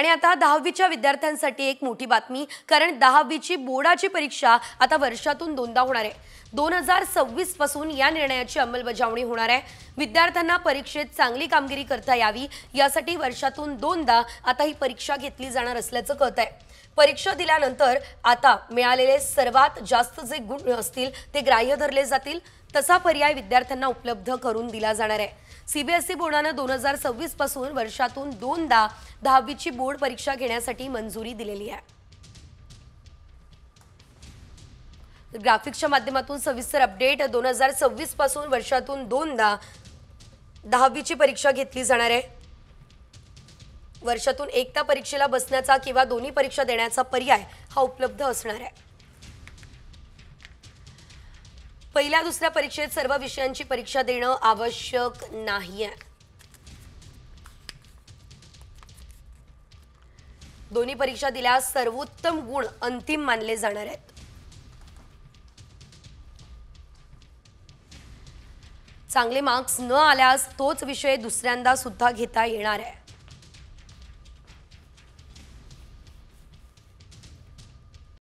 आणि आता 10वीच्या विद्यार्थ्यांसाठी एक मोठी बातमी, कारण 10वीची बोर्डाची परीक्षा आता वर्षातून दोनदा होणार आहे। 2026 पासून या निर्णयाची अंमलबजावणी होणार आहे। विद्यार्थ्यांना परीक्षेत चांगली कामगिरी करता यावी यासाठी वर्षातून दोनदा आता ही परीक्षा घेतली जाणार असल्याचं कळतंय। परीक्षा दिल्यानंतर आता मिळालेले सर्वात जास्त जे गुण असतील ते ग्राह्य धरले जातील, तसा पर्याय विद्यार्थ्यांना उपलब्ध करून दिला जाणार आहे। सीबीएसई बोर्डाने 2026 पासून वर्षातून दोनदा 10वीची बोर्ड परीक्षा घेण्यासाठी मंजुरी दिलेली आहे। ग्राफिक्सच्या माध्यमातून सविस्तर अपडेट। 2026 पासून वर्षातून दोनदा 10वीची परीक्षा घेतली जाणार आहे। वर्षातून एकदा परीक्षेला बसण्याचा किंवा दोन्ही परीक्षा देण्याचा पर्याय हा उपलब्ध असणार आहे। पहिल्या दुसऱ्या परीक्षेत सर्व विषयांची परीक्षा देणं आवश्यक नाहीये। दोन्ही परीक्षा दिल्यास सर्वोत्तम गुण अंतिम मानले जाणार आहेत। चांगले मार्क्स न आल्यास तोच विषय दुसऱ्यांदा सुद्धा घेता येणार आहे।